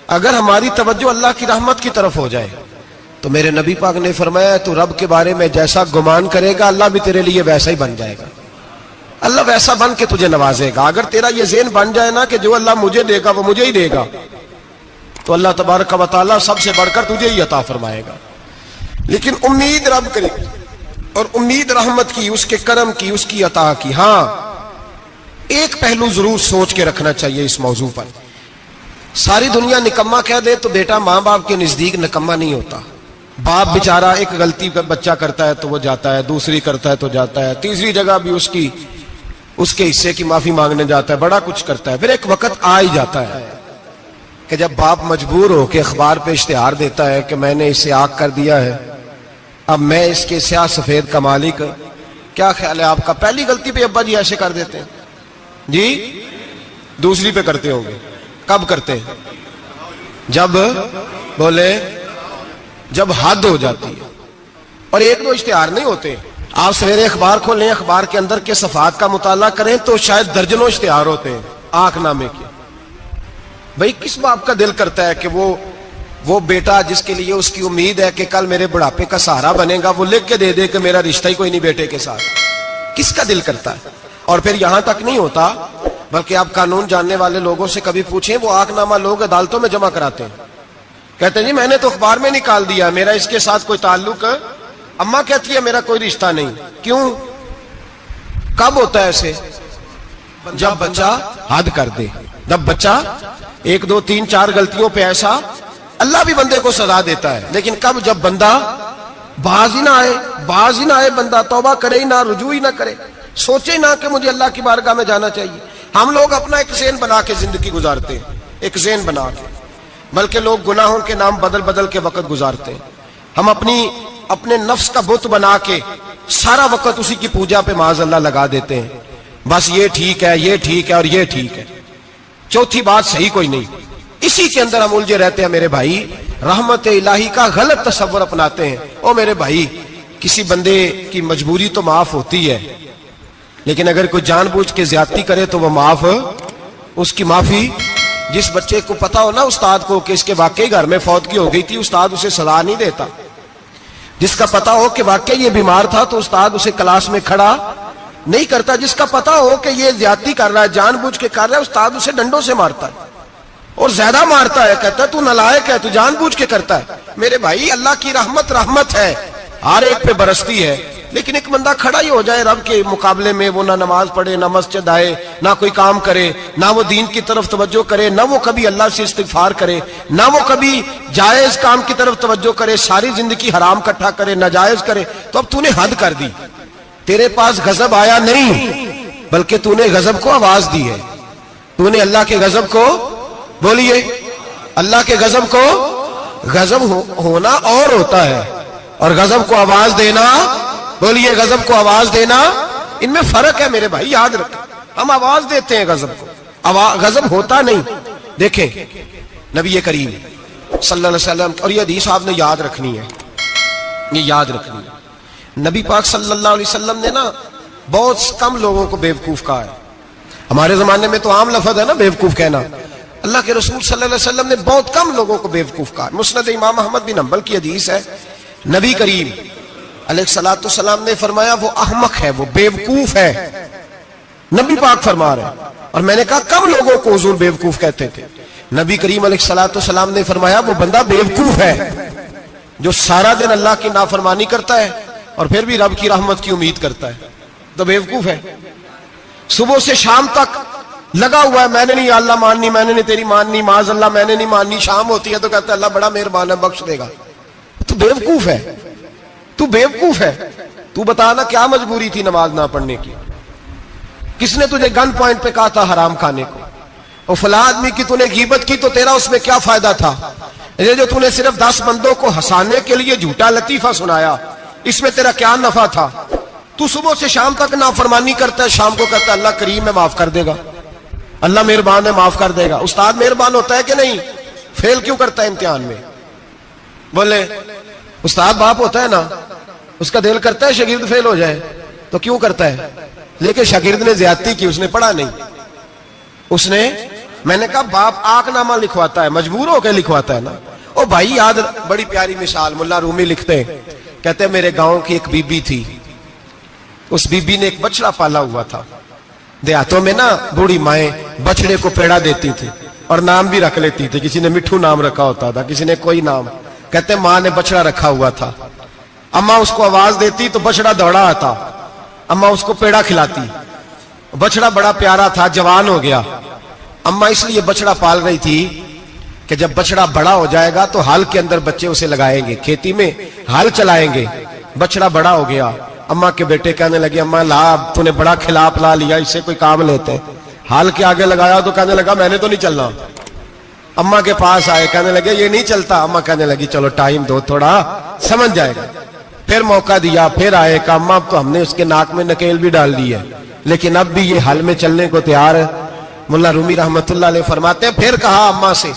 اگر ہماری توجہ اللہ کی رحمت کی طرف ہو جائے تو میرے نبی پاک نے فرمایا تو رب کے بارے میں جیسا گمان کرے گا اللہ بھی تیرے لیے ویسا ہی بن جائے گا. اللہ ویسا بن کے تجھے نوازے گا. اگر تیرا یہ ذہن بن جائے نا کہ جو اللہ مجھے دے گا وہ مجھے ہی دے گا تو اللہ تبارک و تعالیٰ سب سے بڑھ کر تجھے ہی عطا فرمائے گا. لیکن امید رب کرے اور امید رحمت کی، اس کے کرم کی، اس کی عطا کی. ہاں ایک پہلو ضرور سوچ کے رکھنا چاہیے اس موضوع پر. ساری دنیا نکما کہہ دے تو بیٹا ماں باپ کے نزدیک نکما نہیں ہوتا. باپ بیچارہ ایک غلطی بچہ کرتا ہے تو وہ جاتا ہے، دوسری کرتا ہے تو جاتا ہے، تیسری جگہ بھی اس کے حصے کی معافی مانگنے جاتا ہے، بڑا کچھ کرتا ہے. پھر ایک وقت آ ہی جاتا ہے کہ جب باپ مجبور ہو کے اخبار پہ اشتہار دیتا ہے کہ میں نے اسے آگ کر دیا ہے، اب میں اس کے سیاہ سفید کا مالک. کیا خیال ہے آپ کا؟ پہلی غلطی پہ ابا جی ایسے کر دیتے ہیں جی، دوسری پہ کرتے ہوں گے. کب کرتے ہیں؟ جب بولے جب حد ہو جاتی ہے. اور ایک دو اشتہار نہیں ہوتے. آپ سویرے اخبار کھولیں، اخبار کے اندر کے صفحات کا مطالعہ کریں تو شاید درجنوں اشتہار ہوتے ہیں آنکھ نامے کے. بھئی کس باپ کا دل کرتا ہے کہ وہ بیٹا جس کے لیے اس کی امید ہے کہ کل میرے بڑھاپے کا سہارا بنے گا وہ لکھ کے دے دے کہ میرا رشتہ ہی کوئی نہیں بیٹے کے ساتھ؟ کس کا دل کرتا ہے؟ اور پھر یہاں تک نہیں ہوتا بلکہ آپ قانون جاننے والے لوگوں سے کبھی پوچھیں، وہ آنکھ نامہ لوگ عدالتوں میں جمع کراتے ہیں، کہتے ہیں جی میں نے تو اخبار میں نکال دیا، میرا اس کے ساتھ کوئی تعلق، اماں کہتی ہے میرا کوئی رشتہ نہیں. کیوں؟ کب ہوتا ہے ایسے؟ جب بچہ حد کر دے. جب بچہ 1 2 3 4 غلطیوں پہ ایسا، اللہ بھی بندے کو سزا دیتا ہے، لیکن کب؟ جب بندہ باز ہی نہ آئے بندہ توبہ کرے ہی نہ، رجوع ہی نہ کرے، سوچے ہی نہ کہ مجھے اللہ کی بارگاہ میں جانا چاہیے. ہم لوگ اپنا ایک ذہن بنا کے زندگی گزارتے ہیں، ایک ذہن بنا کے، بلکہ لوگ گناہوں کے نام بدل کے وقت گزارتے ہیں. ہم اپنے نفس کا بت بنا کے سارا وقت اسی کی پوجا پہ معاذ اللہ لگا دیتے ہیں. بس یہ ٹھیک ہے، یہ ٹھیک ہے اور یہ ٹھیک ہے، چوتھی بات صحیح کوئی نہیں. اسی کے اندر ہم الجھے رہتے ہیں میرے بھائی. رحمت الہی کا غلط تصور اپناتے ہیں. او میرے بھائی، کسی بندے کی مجبوری تو معاف ہوتی ہے، لیکن اگر کوئی جان بوجھ کے زیادتی کرے تو وہ معاف، اس کی معافی. جس بچے کو پتا ہو نا استاد کو کہ اس کے واقعی گھر میں فوتگی ہو گئی تھی، استاد اسے سزا نہیں دیتا. جس کا پتا ہو کہ واقعی یہ بیمار تھا تو استاد اسے کلاس میں کھڑا نہیں کرتا. جس کا پتا ہو کہ یہ زیادتی کر رہا ہے، جان بوجھ کے کر رہا ہے، استاد اسے ڈنڈوں سے مارتا ہے اور زیادہ مارتا ہے، کہتا ہے تو نالائق ہے، تو جان بوجھ کے کرتا ہے. میرے بھائی اللہ کی رحمت ہے، ہر ایک پہ برستی ہے، لیکن ایک بندہ کھڑا ہی ہو جائے رب کے مقابلے میں، وہ نہ نماز پڑھے، نہ مسجد آئے، نہ کوئی کام کرے، نہ وہ دین کی طرف توجہ کرے، نہ وہ کبھی اللہ سے استغفار کرے، نہ وہ کبھی جائز کام کی طرف توجہ کرے، ساری زندگی حرام کٹھا کرے، ناجائز کرے، تو اب تو نے حد کر دی. تیرے پاس غضب آیا نہیں بلکہ تو نے غضب کو آواز دی ہے. تو نے اللہ کے غضب کو، بولیے اللہ کے غضب کو، غضب ہونا اور ہوتا ہے اور غضب کو آواز دینا، بولیے غضب کو آواز دینا، ان میں فرق ہے میرے بھائی، یاد رکھیں. ہم آواز دیتے ہیں غضب کو، غضب ہوتا نہیں. دیکھیں نبی کریم صلی اللہ علیہ وسلم، اور یہ حدیث آپ نے یاد رکھنی ہے، یہ یاد رکھنی ہے. نبی پاک صلی اللہ علیہ وسلم نے نا بہت کم لوگوں کو بیوقوف کہا ہے. ہمارے زمانے میں تو عام لفظ ہے نا بیوقوف کہنا. اللہ کے رسول صلی اللہ علیہ وسلم نے بہت کم لوگوں کو بیوقوف کہا. مسند امام احمد بن حنبل کی حدیث ہے، نبی کریم علیہ الصلوۃ والسلام نے فرمایا وہ احمق ہے، وہ بیوقوف ہے. نبی پاک فرما رہے ہیں. اور میں نے کہا کم لوگوں کو حضور بیوقوف کہتے تھے. نبی کریم علیہ الصلوۃ والسلام نے فرمایا وہ بندہ بیوقوف ہے جو سارا دن اللہ کی نافرمانی کرتا ہے اور پھر بھی رب کی رحمت کی امید کرتا ہے، تو بیوقوف ہے. صبح سے شام تک لگا ہوا ہے، میں نے نہیں اللہ ماننی، میں نے نہیں تیری ماننی، معاذ اللہ میں نے نہیں ماننی. شام ہوتی ہے تو کہتا ہے اللہ بڑا مہربان ہے بخش دے گا. تو بیوقوف ہے، تو بیوقوف ہے. تو بتانا کیا مجبوری تھی نماز نہ پڑھنے کی؟ کس نے تجھے گن پوائنٹ پہ کہا تھا حرام کھانے کو؟ اور فلاں آدمی کی تو نے غیبت کی تو تیرا اس میں کیا فائدہ تھا؟ یہ جو تو نے صرف 10 بندوں کو ہنسانے کے لیے جھوٹا لطیفہ سنایا، اس میں تیرا کیا نفع تھا؟ تو صبح سے شام تک نافرمانی کرتا ہے، شام کو کہتا ہے اللہ کریم ہے معاف کر دے گا، اللہ مہربان ہے معاف کر دے گا. استاد مہربان ہوتا ہے کہ نہیں؟ فیل کیوں کرتا ہے امتحان میں؟ بولے استاد باپ ہوتا ہے نا، اس کا دل کرتا ہے شاگرد فیل ہو جائے، تو کیوں کرتا ہے؟ لیکن شاگرد نے زیادتی کی، اس نے پڑھا نہیں، اس نے میں نے کہا باپ آنکھ نامہ لکھواتا ہے مجبور ہو کے لکھواتا ہے نا. او بھائی یاد, بڑی پیاری مثال ملا رومی لکھتے ہیں, کہتے ہیں میرے گاؤں کی ایک بی بی تھی, اس بی بی نے ایک بچڑا پالا ہوا تھا. دیہاتوں میں نا بوڑھی مائیں بچڑے کو پیڑا دیتی تھی اور نام بھی رکھ لیتی تھی, کسی نے مٹھو نام رکھا ہوتا تھا, کسی نے کوئی نام. کہتے ہیں ماں نے بچڑا رکھا ہوا تھا, اماں اس کو آواز دیتی تو بچڑا دوڑا آتا, اماں اس کو پیڑا کھلاتی. بچڑا بڑا پیارا تھا, جوان ہو گیا. اماں اس لیے بچڑا پال رہی تھی کہ جب بچڑا بڑا ہو جائے گا تو ہل کے اندر بچے اسے لگائیں گے, کھیتی میں ہل چلائیں گے. بچڑا بڑا ہو گیا, اماں کے بیٹے کہنے لگے اماں لا, تو نے بڑا کھلا پلا لیا, اس سے کوئی کام لیتے ہیں. ہل کے آگے لگایا تو کہنے لگا میں نے تو نہیں چلنا. اماں کے پاس آئے, کہنے لگے یہ نہیں چلتا. اماں کہنے لگی چلو ٹائم دو تھوڑا, سمجھ جائے گا. پھر موقع دیا, پھر آئے, کہا اماں تو ہم نے اس کے ناک میں نکیل بھی ڈال دی ہے لیکن اب بھی یہ حل میں چلنے کو تیار ہے. ملا رومی رحمت اللہ علیہ فرماتے ہیں پھر کہا اماں سے,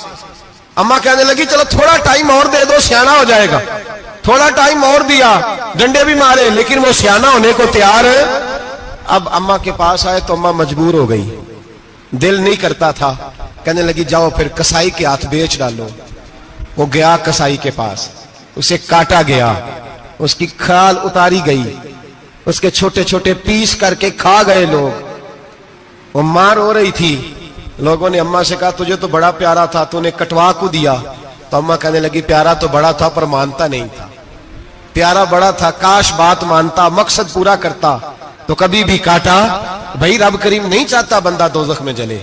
اماں کہنے لگی چلو تھوڑا ٹائم اور دے دو, سیانا ہو جائے گا. تھوڑا ٹائم اور دیا, ڈنڈے بھی مارے لیکن وہ سیانا ہونے کو تیار ہے. اب اماں کے پاس آئے تو اماں مجبور ہو گئی, دل نہیں کرتا تھا. کہنے لگی جاؤ پھر کسائی کے ہاتھ بیچ ڈالو. وہ گیا کسائی کے پاس, اسے کاٹا گیا, اس کی کھال اتاری گئی, اس کے چھوٹے چھوٹے پیس کر کے کھا گئے لوگ. وہ ماں رو رہی تھی. لوگوں نے اماں سے کہا تجھے تو بڑا پیارا تھا, تو نے کٹوا کو دیا. تو اماں کہنے لگی پیارا تو بڑا تھا پر مانتا نہیں تھا. پیارا بڑا تھا, کاش بات مانتا, مقصد پورا کرتا تو کبھی بھی کاٹا. بھائی رب کریم نہیں چاہتا بندہ دوزخ میں جلے,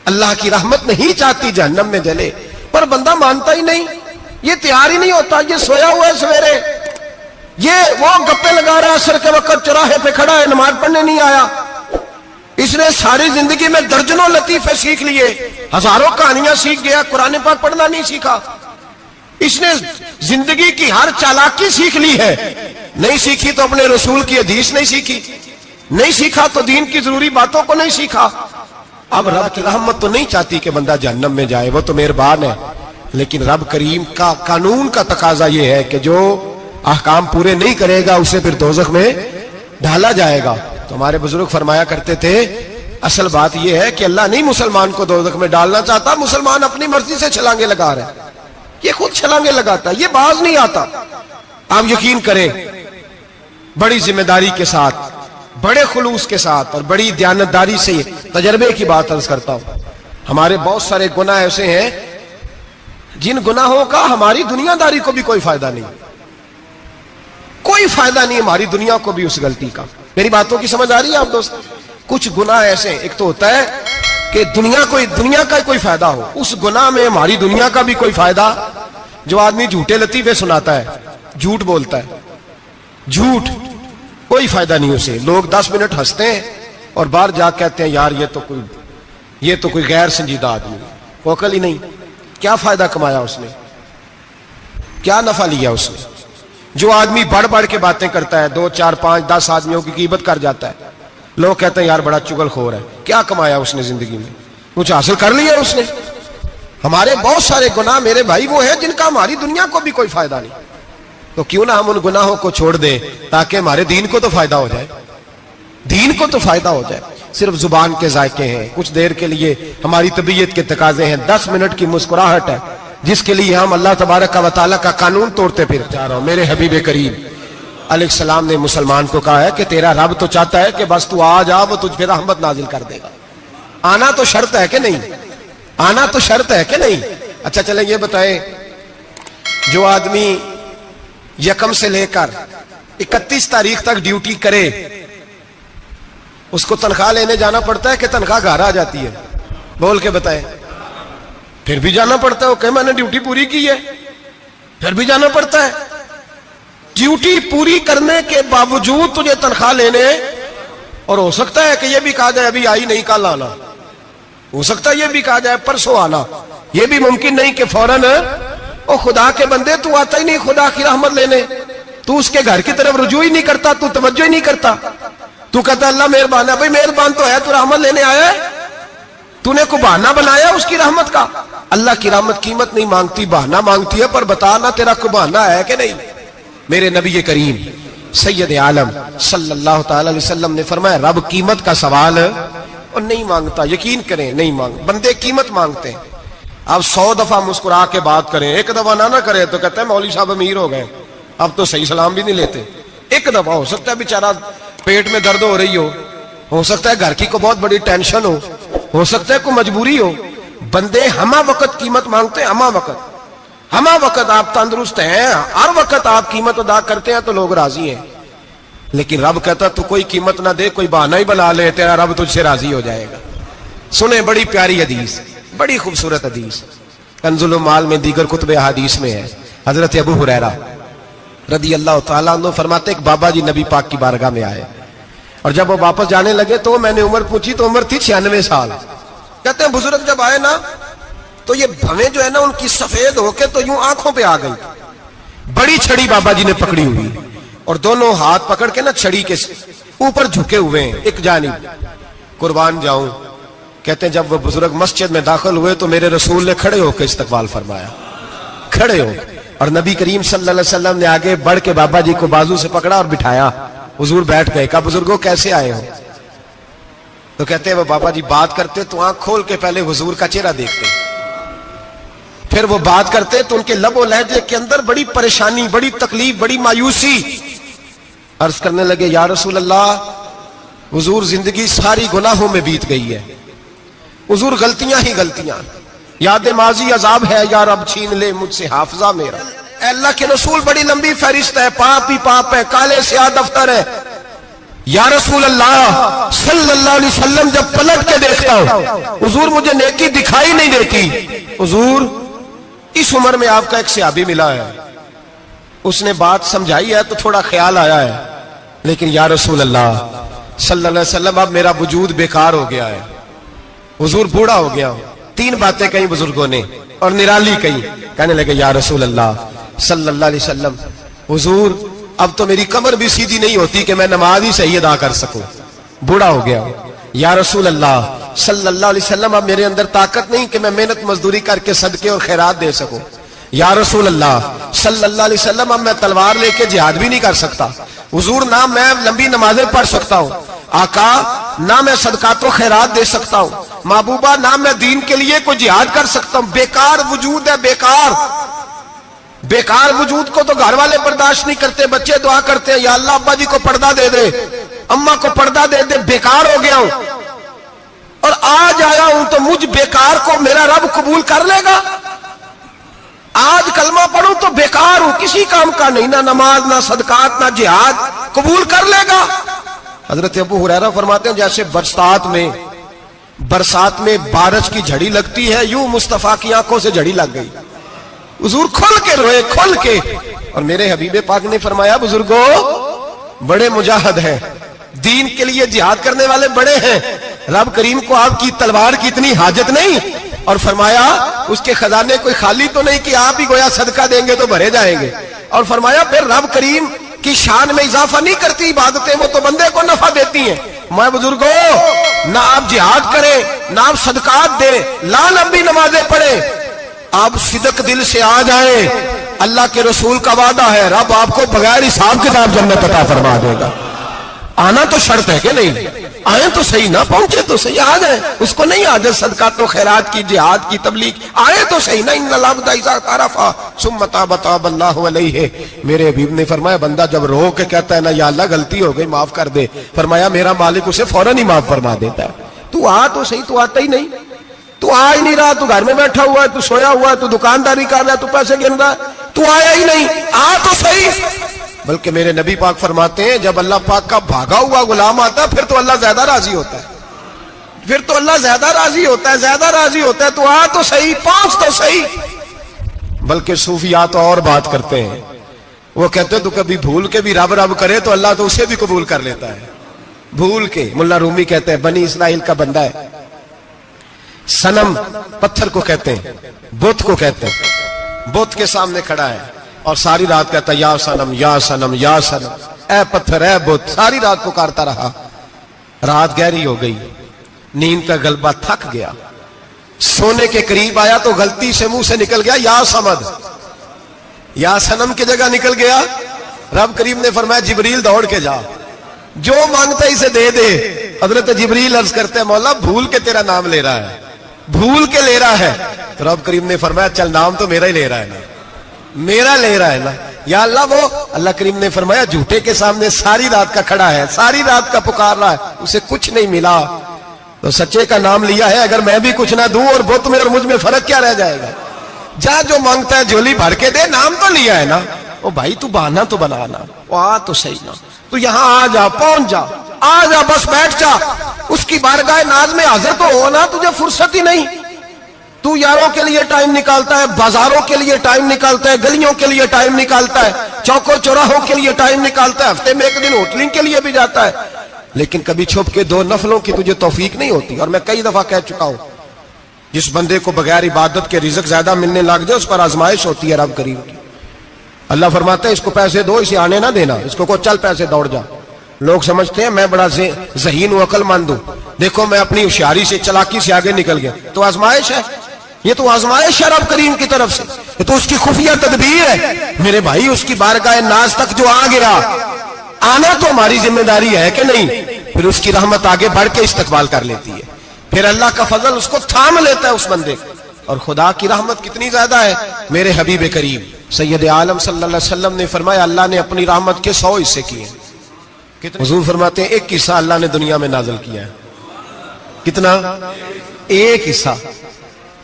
اللہ کی رحمت نہیں چاہتی جہنم میں جلے, پر بندہ مانتا ہی نہیں, یہ تیار ہی نہیں ہوتا. یہ سویا ہوا ہے سویرے, یہ وہ گپے لگا رہا ہے عصر کے وقت, چوراہے پہ کھڑا ہے, نماز پڑھنے نہیں آیا. اس نے ساری زندگی میں درجنوں لطیفے سیکھ لیے, ہزاروں کہانیاں سیکھ گیا, قرآن پاک پڑھنا نہیں سیکھا. اس نے زندگی کی ہر چالاکی سیکھ لی ہے, نہیں سیکھی تو اپنے رسول کی حدیث نہیں سیکھی, نہیں سیکھا تو دین کی ضروری باتوں کو نہیں سیکھا. اب رب کی رحمت تو نہیں چاہتی کہ بندہ جہنم میں جائے, وہ تو مہربان ہے, لیکن رب کریم کا قانون کا تقاضا یہ ہے کہ جو احکام پورے نہیں کرے گا اسے پھر دوزخ میں ڈالا جائے گا. تو ہمارے بزرگ فرمایا کرتے تھے اصل بات یہ ہے کہ اللہ نہیں مسلمان کو دوزخ میں ڈالنا چاہتا, مسلمان اپنی مرضی سے چھلانگے لگا رہا ہے, یہ خود چھلانگے لگاتا ہے, یہ باز نہیں آتا. آپ یقین کریں بڑی ذمہ داری کے ساتھ, بڑے خلوص کے ساتھ اور بڑی دیانتداری سے تجربے کی بات عرض کرتا ہوں, ہمارے بہت سارے گناہ ایسے ہیں جن گناہوں کا ہماری دنیا داری کو بھی کوئی فائدہ نہیں, کوئی فائدہ نہیں ہماری دنیا کو بھی اس غلطی کا. میری باتوں کی سمجھ آ رہی ہے آپ دوست؟ کچھ گناہ ایسے ہیں, ایک تو ہوتا ہے کہ دنیا کا کوئی فائدہ ہو, اس گناہ میں ہماری دنیا کا بھی کوئی فائدہ. جو آدمی جھوٹے لطیفے سناتا ہے, جھوٹ بولتا ہے, جھوٹ کوئی فائدہ نہیں اسے, لوگ 10 منٹ ہنستے ہیں اور باہر جا کہتے ہیں یار یہ تو کوئی غیر سنجیدہ آدمی, وہ عقل ہی نہیں. کیا فائدہ کمایا اس نے, کیا نفع لیا اس نے؟ جو آدمی بڑھ بڑھ کے باتیں کرتا ہے, 2 4 5 10 آدمیوں کی غیبت کر جاتا ہے, لوگ کہتے ہیں یار بڑا چغل خور ہے, کیا کمایا اس نے زندگی میں؟ کچھ حاصل کر لیا اس نے؟ ہمارے بہت سارے گناہ میرے بھائی وہ ہیں جن کا ہماری دنیا کو بھی کوئی فائدہ نہیں. تو کیوں نہ ہم ان گناہوں کو چھوڑ دیں تاکہ ہمارے دین کو تو فائدہ ہو جائے, دین کو تو فائدہ ہو جائے. صرف زبان کے ذائقے ہیں, کچھ دیر کے لیے ہماری طبیعت کے تقاضے ہیں, 10 منٹ کی مسکراہٹ ہے جس کے لیے ہم اللہ تبارک و تعالیٰ کا قانون توڑتے پھر جا رہا ہوں. میرے حبیب کریم علیہ السلام نے مسلمان کو کہا ہے کہ تیرا رب تو چاہتا ہے کہ بس تو آ جا, وہ تجھ پہ رحمت نازل کر دے گا. آنا تو شرط ہے کہ نہیں, آنا تو شرط ہے کہ نہیں. اچھا چلیں یہ بتائیں, جو آدمی 1 سے لے کر 31 تاریخ تک ڈیوٹی کرے اس کو تنخواہ لینے جانا پڑتا ہے کہ تنخواہ گھر آ جاتی ہے؟ بول کے بتائیں. پھر بھی جانا پڑتا ہے, وہ کہ میں نے ڈیوٹی پوری کی ہے, پھر بھی جانا پڑتا ہے. ڈیوٹی پوری کرنے کے باوجود تجھے تنخواہ لینے, اور ہو سکتا ہے کہ یہ بھی کہا جائے ابھی آئی نہیں کل آنا, ہو سکتا ہے یہ بھی کہا جائے پرسوں آنا, یہ بھی ممکن نہیں کہ فوراً او خدا کے بندے تو آتا ہی نہیں خدا کی رحمت لینے, تو اس کے گھر کی طرف رجوع ہی نہیں کرتا, تو توجہ ہی نہیں کرتا, تو کہتا اللہ مہربان ہے. بھائی مہربان تو ہے, تو رحمت لینے آیا ہے, تو نے کو بہانہ بنایا اس کی رحمت کا. اللہ کی رحمت قیمت نہیں مانگتی, بہانہ مانگتی ہے. پر بتانا تیرا کو بہانہ ہے کہ نہیں. میرے نبی کریم سید عالم صلی اللہ تعالی علیہ وسلم نے فرمایا رب قیمت کا سوال اور نہیں مانگتا، یقین کریں نہیں مانگ، بندے قیمت مانگتے ہیں. آپ 100 دفعہ مسکرا کے بات کریں، ایک دفعہ نہ کرے تو کہتے ہیں مولوی صاحب امیر ہو گئے، اب تو صحیح سلام بھی نہیں لیتے. ایک دفعہ ہو سکتا ہے بیچارہ پیٹ میں درد ہو رہی ہو سکتا ہے گھر کی کو بہت بڑی ٹینشن ہو سکتا ہے کوئی مجبوری ہو. بندے ہمہ وقت قیمت مانگتے ہیں، ہمہ وقت آپ تندرست ہیں، ہر وقت آپ قیمت ادا کرتے ہیں تو لوگ راضی ہیں. لیکن رب کہتا تو کوئی قیمت نہ دے، کوئی بہانہ ہی بنا لے، تیرا رب تجھ سے راضی ہو جائے گا. سنیں بڑی پیاری حدیث، بڑی خوبصورت حدیث، کنز المال میں دیگر کتب احادیث میں ہے. حضرت ابو ہریرہ رضی اللہ تعالیٰ عنہ فرماتے ایک بابا جی نبی پاک کی بارگاہ میں آئے، اور جب وہ واپس جانے لگے تو میں نے عمر پوچھی تو عمر تھی 96 سال. کہتے ہیں بزرگ جب آئے نا تو یہ بھویں جو ہے نا ان کی سفید ہو کے تو یوں آنکھوں پہ آ گئی. بڑی چھڑی بابا جی نے پکڑی ہوئی اور دونوں ہاتھ پکڑ کے نا چھڑی کے اوپر جھکے ہوئے ہیں ایک جانب. قربان جاؤں، کہتے ہیں جب وہ بزرگ مسجد میں داخل ہوئے تو میرے رسول نے کھڑے ہو کے استقبال فرمایا، کھڑے ہو، اور نبی کریم صلی اللہ علیہ وسلم نے آگے بڑھ کے بابا جی کو بازو سے پکڑا اور بٹھایا. حضور بیٹھ گئے. کہا بزرگوں کیسے آئے ہو؟ تو کہتے ہیں وہ بابا جی بات کرتے تو آنکھ کھول کے پہلے حضور کا چہرہ دیکھتے، پھر وہ بات کرتے تو ان کے لب و لہجے کے اندر بڑی پریشانی، بڑی تکلیف، بڑی مایوسی. عرض کرنے لگے یا رسول اللہ، حضور زندگی ساری گناہوں میں بیت گئی ہے، حضور غلطیاں ہی غلطیاں، یاد ماضی عذاب ہے، یا رب چھین لے مجھ سے حافظہ میرا. اے اللہ کے رسول بڑی لمبی فہرست ہے، پاپ ہی پاپ ہے، کالے سیاہ دفتر ہے. یا رسول اللہ صلی اللہ علیہ وسلم جب پلٹ کے دیکھتا ہوں حضور مجھے نیکی دکھائی نہیں دیتی. حضور اس عمر میں آپ کا ایک صحابی ملا ہے، اس نے بات سمجھائی ہے تو تھوڑا خیال آیا ہے، لیکن یا رسول اللہ صلی اللہ علیہ وسلم اب میرا وجود بیکار ہو گیا ہے، حضور بوڑھا ہو گیا ہوں. 3 باتیں کہیں بزرگوں نے اور نرالی کہیں. کہنے لگے یا رسول اللہ صلی اللہ علیہ وسلم، حضور اب تو میری کمر بھی سیدھی نہیں ہوتی کہ میں نماز ہی صحیح ادا کر سکوں، بوڑھا ہو گیا ہوں. یا رسول اللہ صلی اللہ علیہ وسلم اب میرے اندر طاقت نہیں کہ میں محنت مزدوری کر کے صدقے اور خیرات دے سکوں. یا رسول اللہ صلی اللہ علیہ وسلم اب میں تلوار لے کے جہاد بھی نہیں کر سکتا. حضور نہ میں لمبی نمازیں پڑھ سکتا ہوں، آقا نہ میں صدقات و خیرات دے سکتا ہوں، محبوبہ نہ میں دین کے لیے کوئی جہاد کر سکتا ہوں. بیکار وجود ہے، بیکار وجود کو تو گھر والے برداشت نہیں کرتے، بچے دعا کرتے ہیں یا اللہ ابا جی کو پردہ دے دے، اماں کو پردہ دے دے. بیکار ہو گیا ہوں اور آج آیا ہوں تو مجھ بیکار کو میرا رب قبول کر لے گا؟ آج کلمہ پڑھوں تو بیکار ہوں، کسی کام کا نہیں، نہ نماز نہ صدقات نہ جہاد، قبول کر لے گا؟ حضرت ابو ہریرہ فرماتے ہیں جیسے برسات میں بارش کی جھڑی لگتی ہے، یوں مصطفیٰ کی آنکھوں سے جھڑی لگ گئی. حضور کھل کے روئے، کھل کے. اور میرے حبیب پاک نے فرمایا بزرگوں بڑے مجاہد ہیں، دین کے لیے جہاد کرنے والے بڑے ہیں، رب کریم کو آپ کی تلوار کی اتنی حاجت نہیں. اور فرمایا اس کے خزانے کوئی خالی تو نہیں کہ آپ ہی گویا صدقہ دیں گے تو بھرے جائیں گے. اور فرمایا پھر رب کریم کی شان میں اضافہ نہیں کرتی عبادتیں، وہ تو بندے کو نفع دیتی ہیں. میں بزرگوں نہ آپ جہاد کریں نہ آپ صدقات دیں، لا لمبی نمازیں پڑھیں، آپ صدق دل سے آ جائیں، اللہ کے رسول کا وعدہ ہے رب آپ کو بغیر حساب کتاب جنت عطا فرما دے گا. آنا تو شرط ہے کہ نہیں؟ آئیں تو صحیح، نہ پہنچے تو صحیح، آ جائیں. اس کو نہیں عادت صدقات و خیرات کی، جہاد کی، تبلیغ، آئے تو صحیح نا. ان العبد اذا تعرف ثم تاب تاب اللہ علیہ. میرے حبیب نے فرمایا بندہ جب رو کے کہتا ہے نا یا اللہ غلطی ہو گئی معاف کر دے، فرمایا میرا مالک اسے فوراً ہی معاف فرما دیتا ہے. تو آ تو صحیح، تو آتا ہی نہیں، تو آ ہی نہیں رہا، تو گھر میں بیٹھا ہوا ہے، تو سویا ہوا ہے، تو دکانداری کر رہا ہے، تو پیسے گن رہا ہے، تو آیا ہی نہیں. آ تو صحیح. بلکہ میرے نبی پاک فرماتے ہیں جب اللہ پاک کا بھاگا ہوا غلام آتا ہے پھر تو اللہ زیادہ راضی ہوتا ہے، پھر تو اللہ زیادہ راضی ہوتا ہے، زیادہ راضی ہوتا ہے. تو آ تو صحیح، پہنچ تو صحیح. بلکہ صوفیات تو اور بات کرتے ہیں، وہ کہتے ہیں تو کبھی بھول کے بھی رب رب کرے تو اللہ تو اسے بھی قبول کر لیتا ہے. بھول کے. ملا رومی کہتے ہیں بنی اسرائیل کا بندہ ہے، صنم پتھر کو کہتے ہیں، بت کو کہتے ہیں، بت کے سامنے کھڑا ہے اور ساری رات کہتا ہے یا صنم یا صنم یا صنم، اے پتھر اے بت، ساری رات پکارتا رہا. رات گہری ہو گئی، نیند کا غلبہ، تھک گیا، سونے کے قریب آیا تو غلطی سے منہ سے نکل گیا یا صمد، یا صنم کی جگہ نکل گیا. رب کریم نے فرمایا جبریل دوڑ کے جا، جو مانگتا اسے دے دے. حضرت جبریل عرض کرتے ہیں مولا بھول کے تیرا نام لے رہا ہے، بھول کے لے رہا ہے. تو رب کریم نے فرمایا چل نام تو میرا ہی لے رہا ہے نا، میرا لے رہا ہے نا. یا اللہ وہ اللہ کریم نے فرمایا جھوٹے کے سامنے ساری رات کا کھڑا ہے، ساری رات کا پکار رہا ہے، اسے کچھ نہیں ملا تو سچے کا نام لیا ہے. اگر میں بھی کچھ نہ دوں اور بت میں اور مجھ میں فرق کیا رہ جائے گا؟ جا جو مانگتا ہے جھولی بھر کے دے، نام تو لیا ہے نا. او بھائی تو بہانا تو بنانا، وہ آ تو صحیح نا، تو یہاں آ جا، پہنچ جا، آ جا، بس بیٹھ جا، اس کی بارگاہ ناز میں حاضر تو ہونا. تجھے فرصت ہی نہیں. تو یاروں کے لیے ٹائم نکالتا ہے، بازاروں کے لیے ٹائم نکالتا ہے، گلیوں کے لیے ٹائم نکالتا ہے، چوکوں چوراہوں کے لیے ٹائم نکالتا ہے، ہفتے میں ایک دن ہوٹلنگ کے لیے بھی جاتا ہے، لیکن کبھی چھپ کے 2 نفلوں کی تجھے توفیق نہیں ہوتی. اور میں کئی دفعہ کہہ چکا ہوں جس بندے کو بغیر عبادت کے رزق زیادہ ملنے لگ جائے اس پر آزمائش ہوتی ہے رب کریم کی. اللہ فرماتا ہے اس کو پیسے دو، اسے آنے نہ دینا، اس کو چل پیسے دوڑ جا. لوگ سمجھتے ہیں میں بڑا ذہین و عقل مند ہوں، دیکھو میں اپنی ہوشیاری سے چلاکی سے آگے نکل گیا. تو آزمائش ہے، یہ تو آزمائش ہے رب کریم کی طرف سے، یہ تو اس کی خفیہ تدبیر ہے. میرے بھائی اس کی بارگاہ ناز تک جو آ گیا، آنا تو ہماری ذمہ داری ہے کہ نہیں؟ پھر اس کی رحمت آگے بڑھ کے استقبال کر لیتی ہے، پھر اللہ کا فضل اس کو تھام لیتا ہے اس بندے کو. اور خدا کی رحمت کتنی زیادہ ہے. میرے حبیب کریم سید عالم صلی اللہ علیہ وسلم نے فرمایا اللہ نے اپنی رحمت کے 100 حصے کیے. حضور فرماتے ہیں ایک حصہ اللہ نے دنیا میں نازل کیا ہے. کتنا؟ ایک حصہ.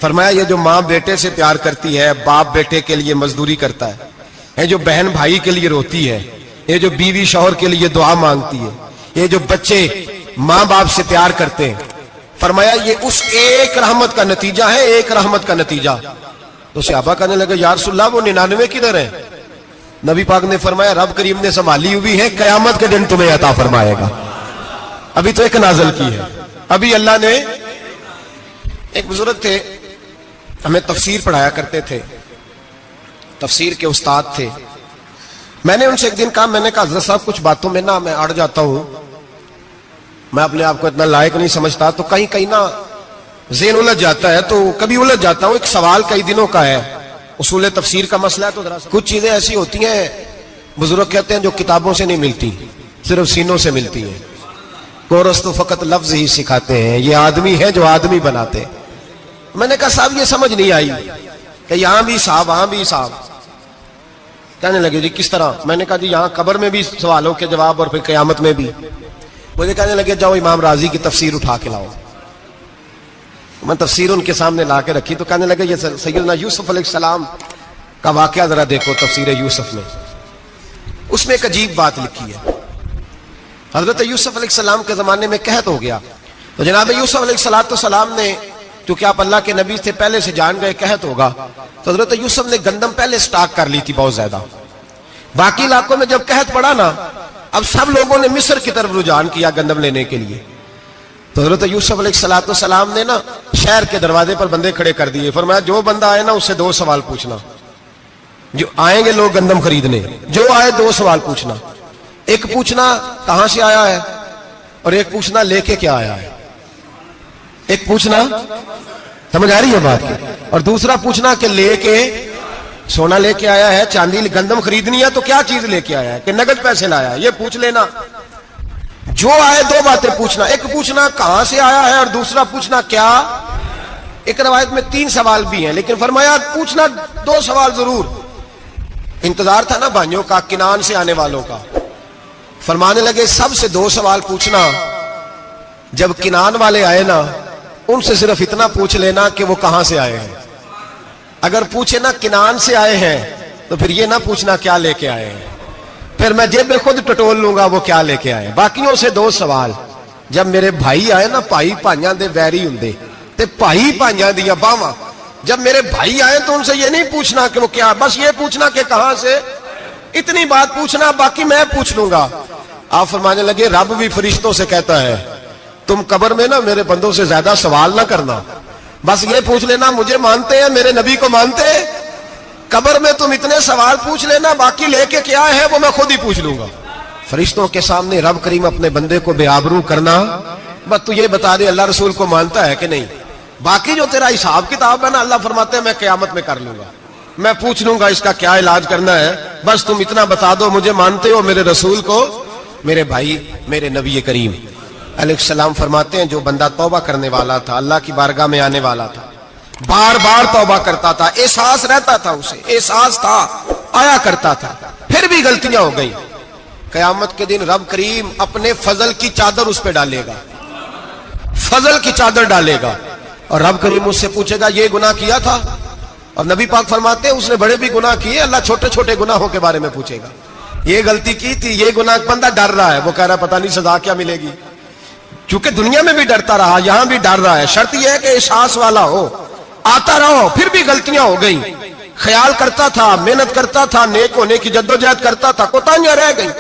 فرمایا یہ جو ماں بیٹے سے پیار کرتی ہے، باپ بیٹے کے لیے مزدوری کرتا ہے، یہ جو بہن بھائی کے لیے روتی ہے، یہ جو بیوی شوہر کے لیے دعا مانگتی ہے، یہ جو بچے ماں باپ سے پیار کرتے ہیں، فرمایا یہ اس ایک رحمت کا نتیجہ ہے، ایک رحمت کا نتیجہ. تو صحابہ کہنے لگے یا رسول اللہ وہ 99 کدھر ہیں؟ نبی پاک نے فرمایا رب کریم نے سنبھالی ہوئی ہے، قیامت کے دن تمہیں عطا فرمائے گا. ابھی تو ایک نازل کی ہے. ابھی اللہ نے، ایک بزرگ تھے ہمیں تفسیر پڑھایا کرتے تھے، تفسیر کے استاد تھے. میں نے ان سے ایک دن کہا، میں نے کہا حضرت صاحب کچھ باتوں میں نا میں اڑ جاتا ہوں، میں اپنے آپ کو اتنا لائق نہیں سمجھتا، تو کہیں کہیں نا ذہن الجھ جاتا ہے، تو کبھی الجھ جاتا ہوں. ایک سوال کئی دنوں کا ہے، اصول تفسیر کا مسئلہ ہے. تو کچھ چیزیں ایسی ہوتی ہیں بزرگ کہتے ہیں جو کتابوں سے نہیں ملتی، صرف سینوں سے ملتی ہیں. کورس تو فقط لفظ ہی سکھاتے ہیں، یہ آدمی ہے جو آدمی بناتے ہیں. میں نے کہا صاحب یہ سمجھ نہیں آئی کہ یہاں بھی صاحب وہاں بھی صاحب. کہنے لگے جی کس طرح؟ میں نے کہا جی یہاں قبر میں بھی سوالوں کے جواب اور پھر قیامت میں بھی. مجھے کہنے لگے جاؤ امام راضی کی تفسیر اٹھا کے لاؤ. میں تفسیر ان کے سامنے لا کے رکھی تو کہنے لگے یہ سیدنا یوسف علیہ السلام کا واقعہ ذرا دیکھو تفسیر یوسف میں. اس میں ایک عجیب بات لکھی ہے. حضرت یوسف علیہ السلام کے زمانے میں قحط ہو گیا، تو جناب یوسف علیہ السلام نے، کیونکہ آپ اللہ کے نبی سے پہلے سے جان گئے قحط ہوگا، تو حضرت یوسف نے گندم پہلے سٹاک کر لی تھی بہت زیادہ. باقی علاقوں میں جب قحط پڑا نا، اب سب لوگوں نے مصر کی طرف رجحان کیا گندم لینے کے لیے. تو حضرت یوسف علیہ السلام نے نا شہر کے دروازے پر بندے کھڑے کر دیے. فرمایا جو بندہ آئے نا اس سے 2 سوال پوچھنا. جو آئیں گے لوگ گندم خریدنے، جو آئے 2 سوال پوچھنا. ایک پوچھنا کہاں سے آیا ہے، اور ایک پوچھنا لے کے کیا آیا ہے. ایک پوچھنا، سمجھ آ رہی ہے بات کی، اور دوسرا پوچھنا کہ لے کے سونا لے کے آیا ہے، چاندی گندم خریدنی ہے تو کیا چیز لے کے آیا ہے، کہ نگد پیسے لایا ہے، یہ پوچھ لینا. جو آئے 2 باتیں پوچھنا. ایک پوچھنا کہاں سے آیا ہے اور دوسرا پوچھنا کیا. ایک روایت میں 3 سوال بھی ہیں، لیکن فرمایا پوچھنا 2 سوال ضرور. انتظار تھا نا بھائیوں کا کنان سے آنے والوں کا. فرمانے لگے سب سے 2 سوال پوچھنا. جب کنان والے آئے نا ان سے صرف اتنا پوچھ لینا کہ وہ کہاں سے آئے ہیں. اگر پوچھے نا کنان سے آئے ہیں تو پھر یہ نہ پوچھنا کیا لے کے آئے ہیں، پھر میں جیب میں خود ٹٹول لوں گا وہ کیا لے کے آئے. باقیوں سے 2 سوال. جب میرے بھائی آئے نا، بھائی بھائیاں دے ویری ہوندے تے بھائی بھائیاں دیاں باواں، جب میرے بھائی آئے تو ان سے یہ نہیں پوچھنا کہ وہ کیا، بس یہ پوچھنا کہ کہاں سے. اتنی بات پوچھنا، باقی میں پوچھ لوں گا. آپ فرمانے لگے رب بھی فرشتوں سے کہتا ہے تم قبر میں نا میرے بندوں سے زیادہ سوال نہ کرنا، بس یہ پوچھ لینا مجھے مانتے ہیں، میرے نبی کو مانتے ہیں. قبر میں تم اتنے سوال پوچھ لینا، باقی لے کے کیا ہے وہ میں خود ہی پوچھ لوں گا. فرشتوں کے سامنے رب کریم اپنے بندے کو بے آبرو کرنا. بس تو یہ بتا دے اللہ رسول کو مانتا ہے کہ نہیں. باقی جو تیرا حساب کتاب ہے نا، اللہ فرماتے ہیں میں قیامت میں کر لوں گا، میں پوچھ لوں گا اس کا کیا علاج کرنا ہے. بس تم اتنا بتا دو مجھے مانتے ہو، میرے رسول کو، میرے بھائی، میرے نبی کریم. علیہ السلام فرماتے ہیں جو بندہ توبہ کرنے والا تھا, اللہ کی بارگاہ میں آنے والا تھا, بار بار توبہ کرتا تھا, احساس رہتا تھا, اسے احساس تھا, آیا کرتا تھا, پھر بھی غلطیاں ہو گئی, قیامت کے دن رب کریم اپنے فضل کی چادر اس پہ ڈالے گا, فضل کی چادر ڈالے گا, اور رب کریم اس سے پوچھے گا یہ گناہ کیا تھا. اور نبی پاک فرماتے ہیں اس نے بڑے بھی گناہ کیے, اللہ چھوٹے چھوٹے گناہوں کے بارے میں پوچھے گا. یہ غلطی کی تھی, یہ گناہ, بندہ ڈر رہا ہے, وہ کہہ رہا ہے پتہ نہیں سزا کیا ملے گی, چونکہ دنیا میں بھی ڈرتا رہا, یہاں بھی ڈر رہا ہے. شرط یہ ہے کہ احساس والا ہو, آتا رہو. پھر بھی غلطیاں ہو گئیں, خیال کرتا تھا, محنت کرتا تھا, نیک ہونے کی جدوجہد کرتا تھا, کوتاہیاں رہ گئیں.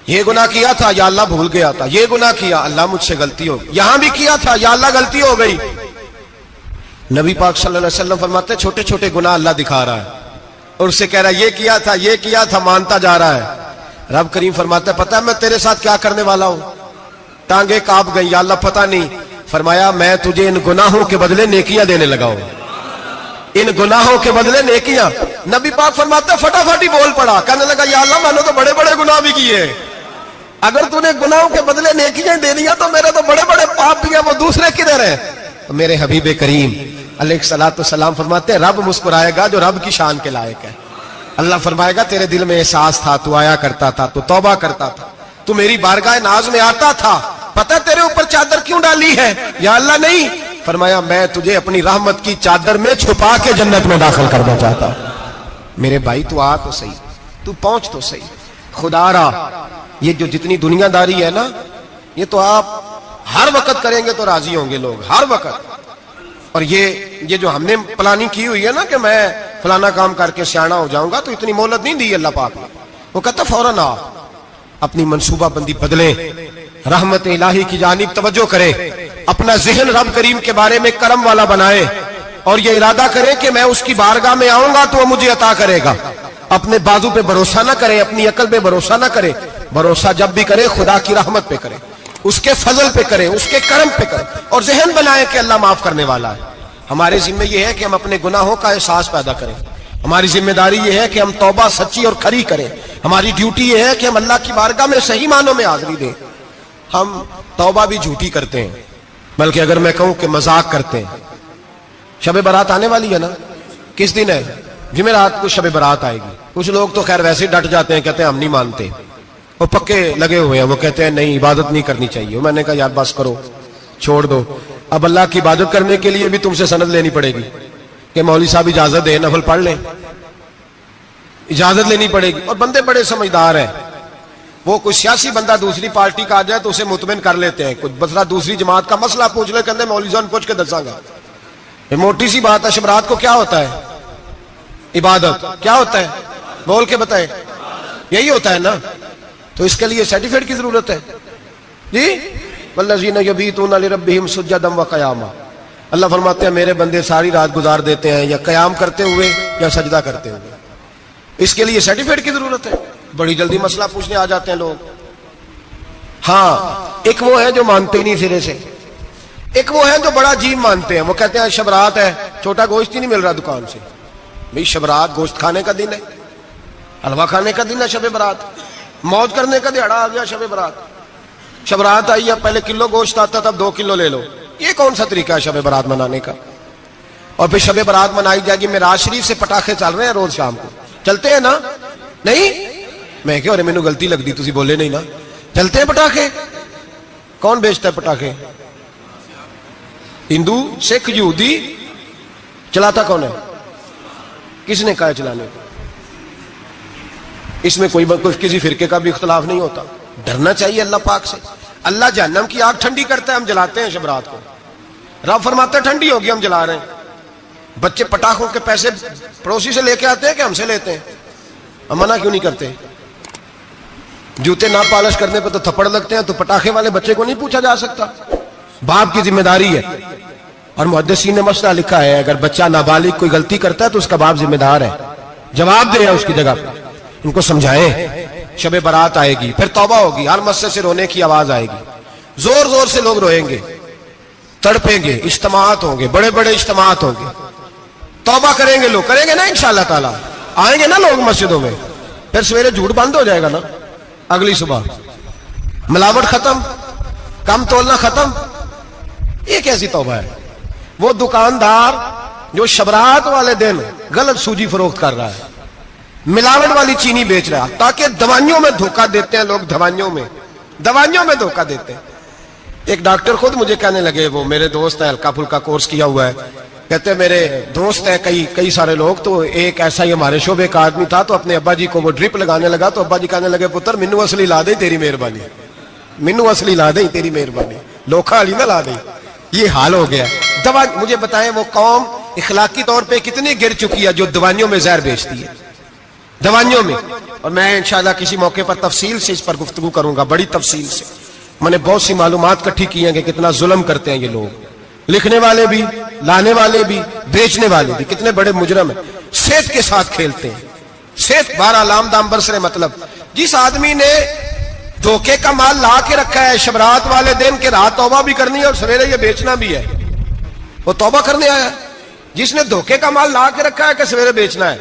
یہ گناہ کیا تھا یا اللہ بھول گیا تھا, یہ گناہ کیا اللہ مجھ سے غلطی ہو گئی, یہاں بھی کیا تھا یا اللہ غلطی ہو گئی. نبی پاک صلی اللہ علیہ وسلم فرماتے ہیں چھوٹے چھوٹے گناہ اللہ دکھا رہا ہے, اور اس سے کہہ رہا ہے یہ کیا تھا, مانتا جا رہا ہے. رب کریم فرماتا ہے پتہ ہے میں تیرے ساتھ کیا کرنے والا ہوں, ٹانگیں کانپ گئی, یا اللہ پتہ نہیں. فرمایا میں تجھے ان گناہوں کے بدلے نیکیاں دینے لگا ہوں, ان گناہوں کے بدلے نیکیاں. نبی پاک فرماتا ہے فٹافٹ ہی بول پڑا, کہنے لگا یا اللہ میں نے تو بڑے بڑے گناہ بھی کیے, اگر تو نے گناہوں کے بدلے نیکیاں دے دیا تو میرے تو بڑے بڑے پاپ بھی ہیں, وہ دوسرے کدھر ہیں. تو میرے حبیب کریم علیہ الصلوۃ والسلام فرماتے ہیں رب مسکرائے گا جو رب کی شان کے لائق ہے. اللہ فرمائے گا تیرے دل میں احساس تھا, تو آیا کرتا تھا, تو توبہ کرتا تھا, تو میری بارگاہ ناز میں آتا تھا, پتہ تیرے اوپر چادر کیوں ڈالی ہے, یا اللہ نہیں. فرمایا میں تجھے اپنی رحمت کی چادر میں چھپا کے جنت میں داخل کرنا چاہتا ہوں. میرے بھائی تو آ تو صحیح, تو پہنچ تو صحیح, خدا را. یہ جو جتنی دنیا داری ہے نا, یہ تو آپ ہر وقت کریں گے تو راضی ہوں گے لوگ, ہر وقت. اور یہ جو ہم نے پلاننگ کی ہوئی ہے نا کہ میں فلانا کام کر کے سیاںا ہو جاؤں گا, تو اتنی مہلت نہیں دی اللہ پاک نے. وہ کہتا فوراً آ, اپنی منصوبہ بندی بدلیں, رحمت الہی کی جانب توجہ کرے, اپنا ذہن رب کریم کے بارے میں کرم والا بنائے, اور یہ ارادہ کرے کہ میں اس کی بارگاہ میں آؤں گا تو وہ مجھے عطا کرے گا. اپنے بازو پہ بھروسہ نہ کرے, اپنی عقل پہ بھروسہ نہ کرے, بھروسہ جب بھی کرے خدا کی رحمت پہ کرے, اس کے فضل پہ کرے, اس کے کرم پہ کرے, اور ذہن بنائے کہ اللہ معاف کرنے والا ہے. ہمارے ذمہ یہ ہے کہ ہم اپنے گناہوں کا احساس پیدا کریں, ہماری ذمہ داری یہ ہے کہ ہم توبہ سچی اور کھری کریں, ہماری ڈیوٹی یہ ہے کہ ہم اللہ کی بارگاہ میں صحیح معنوں میں حاضری دیں. ہم توبہ بھی جھوٹی کرتے ہیں, بلکہ اگر میں کہوں کہ مذاق کرتے ہیں. شب برات آنے والی ہے نا, کس دن ہے, جمعرات کو شب برات آئے گی. کچھ لوگ تو خیر ویسے ڈٹ جاتے ہیں, کہتے ہیں ہم نہیں مانتے, وہ پکے لگے ہوئے ہیں, وہ کہتے ہیں نہیں عبادت نہیں کرنی چاہیے. میں نے کہا یار بس کرو, چھوڑ دو. اب اللہ کی عبادت کرنے کے لیے بھی تم سے سند لینی پڑے گی کہ مولوی صاحب اجازت دیں, نفل پڑھ لیں, اجازت لینی پڑے گی. اور بندے بڑے سمجھدار ہیں, وہ کوئی سیاسی بندہ دوسری پارٹی کا آ جائے تو اسے مطمئن کر لیتے ہیں. کچھ مسئلہ دوسری جماعت کا مسئلہ پوچھ لے, کہتے ہیں مولوی صاحب پوچھ کے دساں گا. یہ موٹی سی بات ہے. شب رات کو کیا ہوتا ہے, عبادت. کیا ہوتا ہے, بول کے بتائے, یہی ہوتا ہے نا. تو اس کے لیے سرٹیفکیٹ کی ضرورت ہے جی. والذین یبیتون لربہم سجدا وقیاما, اللہ فرماتے ہیں میرے بندے ساری رات گزار دیتے ہیں یا قیام کرتے ہوئے یا سجدہ کرتے ہوئے. اس کے لیے سرٹیفکیٹ کی ضرورت ہے. بڑی جلدی مسئلہ پوچھنے آ جاتے ہیں لوگ. ہاں, ایک وہ ہے جو مانتے ہی نہیں سرے سے, ایک وہ ہے جو بڑا عجیب مانتے ہیں. وہ کہتے ہیں شب رات ہے, چھوٹا گوشت ہی نہیں مل رہا دکان سے. بھئی شب رات گوشت کھانے کا دن ہے, حلوہ کھانے کا دن ہے شب برات, موج کرنے کا دیہڑا آ گیا شب برات. شب رات آئی, اب پہلے کلو گوشت آتا تھا, اب 2 کلو لے لو. یہ کون سا طریقہ ہے شب برات منانے کا؟ اور پھر شب برات منائی جائے گی. معراج شریف سے پٹاخے چل رہے ہیں روز شام کو, چلتے ہیں نا؟ نہیں, میں کہ مینوں غلطی لگتی, تسی بولے نہیں نا. چلتے ہیں پٹاخے. کون بیچتا ہے پٹاخے؟ ہندو, سکھ, یہودی. چلاتا کون ہے؟ کس نے کہا چلانے کو؟ اس میں کوئی کسی فرقے کا بھی اختلاف نہیں ہوتا. ڈرنا چاہیے اللہ پاک سے. اللہ جہنم کی آگ ٹھنڈی کرتا ہے, ہم جلاتے ہیں شب رات کو. رب فرماتا ہے ٹھنڈی ہوگی, ہم جلا رہے ہیں. بچے پٹاخوں کے پیسے پڑوسی سے لے کے آتے ہیں کہ ہم سے لیتے ہیں؟ ہم منع کیوں نہیں کرتے؟ جوتے نہ پالش کرنے پہ تو تھپڑ لگتے ہیں, تو پٹاخے والے بچے کو نہیں پوچھا جا سکتا؟ باپ کی ذمہ داری ہے. اور محدثین نے مسئلہ لکھا ہے, اگر بچہ نابالغ کوئی غلطی کرتا ہے تو اس کا باپ ذمہ دار ہے, جواب دے اس کی جگہ پہ. ان کو سمجھائیں. شب برات آئے گی, پھر توبہ ہوگی, ہر مسجد سے رونے کی آواز آئے گی, زور زور سے لوگ روئیں گے, تڑپیں گے, اجتماعات ہوں گے, بڑے بڑے اجتماعات ہوں گے. توبہ کریں گے لوگ, کریں گے نا انشاءاللہ تعالی, آئیں گے نا لوگ مسجدوں میں. پھر سویرے جھوٹ بند ہو جائے گا نا, اگلی صبح ملاوٹ ختم, کم تولنا ختم. یہ کیسی توبہ ہے؟ وہ دکاندار جو شبرات والے دن غلط سوجی فروخت کر رہا ہے, ملاوٹ والی چینی بیچ رہا ہے, تاکہ دوائیوں میں دھوکہ دیتے ہیں لوگ, دوائیوں میں دھوکہ دیتے ہیں. ایک ڈاکٹر خود مجھے کہنے لگے, وہ میرے دوست ہے, ہلکا پھلکا کورس کیا ہوا ہے, کہتے ہیں میرے دوست ہیں کئی سارے لوگ, تو ایک ایسا ہی ہمارے شعبے کا آدمی تھا, تو اپنے ابا جی کو وہ ڈرپ لگانے لگا, تو ابا جی کہنے لگے پتر مینو اصلی لا دے تیری مہربانی, مینو اصلی لا دے تیری مہربانی, لوکھا علی نہ لا دے. یہ حال ہو گیا. دوا مجھے بتائیں وہ قوم اخلاقی طور پہ کتنی گر چکی ہے جو دوائیوں میں زہر بیچتی ہے, دوائیوں میں. اور میں انشاءاللہ کسی موقع پر تفصیل سے اس پر گفتگو کروں گا, بڑی تفصیل سے. میں نے بہت سی معلومات اکٹھی کی ہیں کہ کتنا ظلم کرتے ہیں یہ لوگ, لکھنے والے بھی, لانے والے بھی, بیچنے والے بھی, کتنے بڑے مجرم ہیں. صحت کے ساتھ کھیلتے ہیں, صحت. بارہ لام دام برسرے مطلب جس آدمی نے دھوکے کا مال لا کے رکھا ہے شبرات والے دن کے رات توبہ بھی کرنی ہے اور سویرے یہ بیچنا بھی ہے, وہ توبہ کرنے آیا ہے. جس نے دھوکے کا مال لا کے رکھا ہے کہ سویرے بیچنا ہے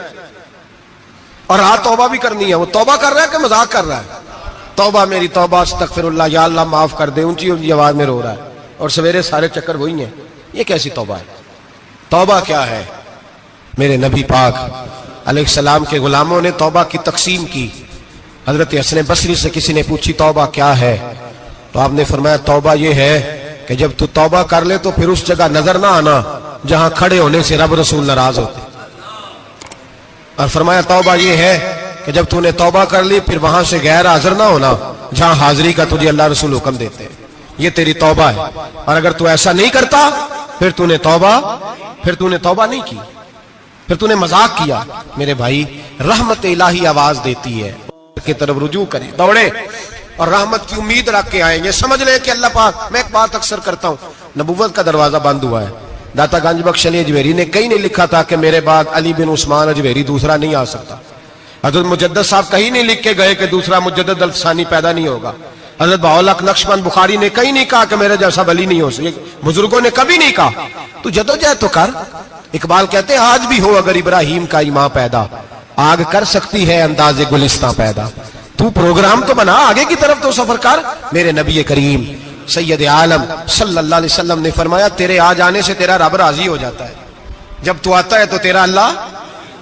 اور رات توبہ بھی کرنی ہے, وہ توبہ کر رہا ہے کہ مذاق کر رہا ہے؟ توبہ میری توبہ, استغفر اللہ, یا اللہ معاف کر دے, اونچی اونچی آواز میں رو رہا ہے, اور سویرے سارے چکر وہی ہیں. یہ کیسی توبہ ہے؟ توبہ کیا ہے؟ میرے نبی پاک علیہ السلام کے غلاموں نے توبہ کی تقسیم کی. حضرت حسن بصری سے کسی نے پوچھی توبہ کیا ہے, تو آپ نے فرمایا توبہ یہ ہے کہ جب تو توبہ کر لے تو پھر اس جگہ نظر نہ آنا جہاں کھڑے ہونے سے رب رسول ناراض ہوتے. اور فرمایا توبہ یہ ہے کہ جب تو نے توبہ کر لی پھر وہاں سے غیر حاضر نہ ہونا جہاں حاضری کا تجھے اللہ رسول حکم دیتے ہیں. یہ تیری توبہ ہے. اور اگر تو ایسا نہیں کرتا پھر تو نے توبہ نہیں کی, پھر تو نے مذاق کیا. میرے بھائی رحمت الہی آواز دیتی ہے کی طرف رجوع کریں, دوڑے اور رحمت کی امید رکھ کے آئیں. یہ سمجھ لیں کہ اللہ پاک, میں ایک بات اکثر کرتا ہوں, نبوت کا دروازہ بند ہوا ہے. داتا گنج بخش علی اجویری نے کہیں نہیں لکھا تھا کہ میرے بعد علی بن عثمان اجویری دوسرا نہیں آ سکتا. حضرت مجدد صاحب کہیں نہیں لکھ کے گئے کہ دوسرا مجدد الفسانی پیدا نہیں ہوگا. حضرت بہاءالحق نقشبند بخاری نے کہیں نہیں کہا کہ میرے جیسا ولی نہیں ہو سکے. بزرگوں نے کبھی نہیں کہا. تو جدوجہد تو کر. اقبال کہتے ہیں آج بھی ہو اگر ابراہیم کا ایمان پیدا, آگ کر سکتی ہے انداز گلستان پیدا. تو پروگرام تو بنا, آگے کی طرف تو سفر کر. میرے نبی کریم سید عالم صلی اللہ علیہ وسلم نے فرمایا تیرے آ جانے سے تیرا رب راضی ہو جاتا ہے. جب تو آتا ہے تو تیرا اللہ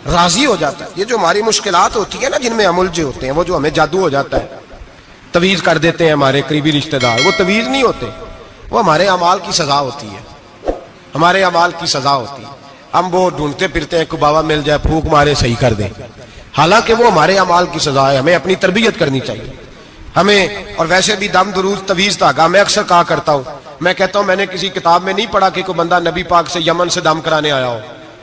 راضی ہو جاتا ہے. یہ جو ہماری مشکلات ہوتی ہے نا, جن میں ہم الجھے ہوتے ہیں, وہ جو ہمیں جادو ہو جاتا ہے, تویز کر دیتے ہیں ہمارے قریبی رشتہ دار, وہ تویز نہیں ہوتے, وہ ہمارے اعمال کی سزا ہوتی ہے, ہمارے اعمال کی سزا ہوتی ہے. ہم وہ ڈھونڈتے پھرتے ہیں کہ بابا مل جائے پھونک مارے صحیح کر دیں, حالانکہ وہ ہمارے اعمال کی سزا ہے. ہمیں اپنی تربیت کرنی چاہیے ہمیں. اور ویسے بھی دم درود تویز دھاگا میں اکثر کہا کرتا ہوں, میں کہتا ہوں میں نے کسی کتاب میں نہیں پڑھا کہ کوئی بندہ نبی پاک سے یمن سے دم کرانے آیا ہو